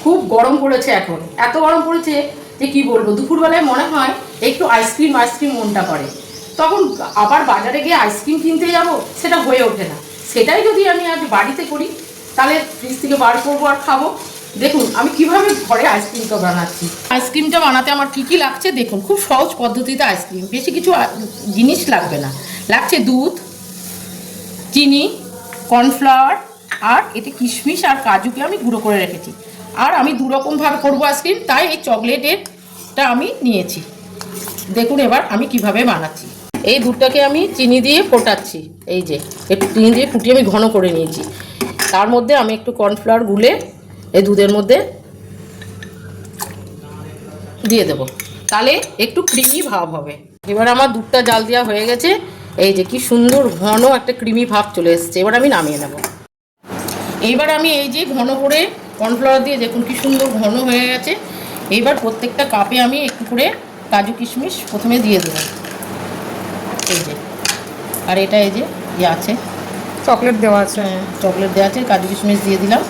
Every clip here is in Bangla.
খুব গরম পড়েছে এখন, এত গরম পড়েছে যে কি বলবো। দুপুরবেলায় মনে হয় একটু আইসক্রিম মনটা করে, তখন আবার বাজারে গিয়ে আইসক্রিম কিনতে যাব, সেটা হয়ে ওঠে না। সেটাই যদি আমি আজ বাড়িতে করি তাহলে ফ্রিজ থেকে বার করবো আর খাবো। দেখুন আমি কিভাবে ঘরে আইসক্রিমটা বানাচ্ছি। আইসক্রিমটা বানাতে আমার কি কি লাগছে দেখুন, খুব সহজ পদ্ধতিতে আইসক্রিম, বেশি কিছু জিনিস লাগবে না। লাগছে দুধ, চিনি, কর্নফ্লাওয়ার, আর এতে কিশমিশ আর কাজুকে আমি গুঁড়ো করে রেখেছি। আর আমি দুরকমভাবে করবো আইসক্রিম, তাই এই চকলেটেরটা আমি নিয়েছি। দেখুন এবার আমি কিভাবে বানাচ্ছি। এই দুধটাকে আমি চিনি দিয়ে ফোটাচ্ছি, এই যে একটু চিনি দিয়ে ফুটিয়ে আমি ঘন করে নিয়েছি। তার মধ্যে আমি একটু কর্নফ্লাওয়ার গুলে এই দুধের মধ্যে দিয়ে দেবো, তাহলে একটু ক্রিমি ভাব হবে। এবার আমার দুধটা জাল দেওয়া হয়ে গেছে, এই যে কি সুন্দর ঘন একটা ক্রিমি ভাব চলে এসছে। এবার আমি নামিয়ে নেব। এইবার আমি এই যে ঘন করে কর্নফ্লাওয়ার দিয়ে দেখুন কি সুন্দর ঘন হয়ে গেছে। এইবার প্রত্যেকটা কাপে আমি একটু করে কাজু কিশমিশ প্রথমে দিয়ে দেবো, এই যে। আর এটা এই যে আছে চকলেট দেওয়া আছে, চকলেট দেওয়া আছে, কাজু কিশমিশ দিয়ে দিলাম।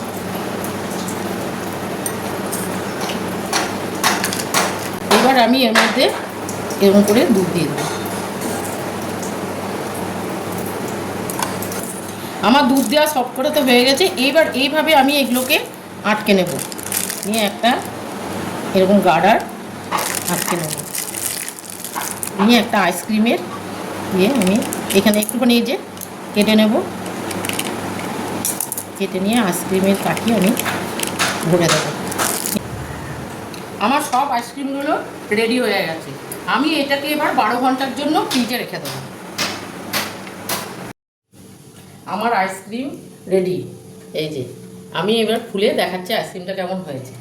এবার আমি এর মধ্যে এরকম করে দুধ দিয়ে দেবো। আমার দুধ দেওয়া সব করে তো হয়ে গেছে। এইবার এইভাবে আমি এগুলোকে আটকে নেব, নিয়ে একটা এরকম গার্ডার আটকে নেব, নিয়ে একটা আইসক্রিমের দিয়ে আমি এখানে একটুখানি এই যে কেটে নেব, কেটে নিয়ে আইসক্রিমের কাঠি আমি ভরে দেবো। আমার সব আইসক্রিমগুলো রেডি হয়ে গেছে। আমি এটাকে এবার 12 ঘন্টার জন্য ফ্রিজে রেখে দেবো। আমার আইসক্রিম রেডি, এই যে। আমি এবার খুলে দেখাচ্ছি আইসক্রিমটা কেমন হয়েছে।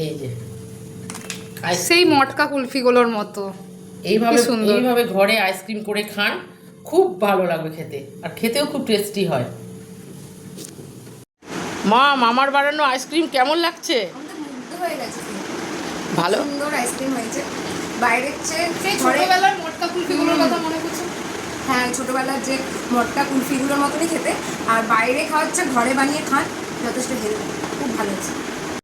এই যে সেই মটকা কুলফিগুলোর মতো। এইভাবে ঘরে আইসক্রিম করে খান, খুব ভালো লাগবে খেতে, আর খেতেও খুব টেস্টি হয়। মা, মামার বানানো আইসক্রিম কেমন লাগছে? ভালো, সুন্দর আইসক্রিম হয়েছে। বাইরের চেয়ে সেই ছোটবেলার মটকা কুলফিগুলোর কথা মনে করছে। হ্যাঁ, ছোটবেলার যে মটকা কুলফিগুলোর মতনই খেতে। আর বাইরে খাওয়াচ্ছে, ঘরে বানিয়ে খান, যথেষ্ট হেলদি, খুব ভালো হয়েছে।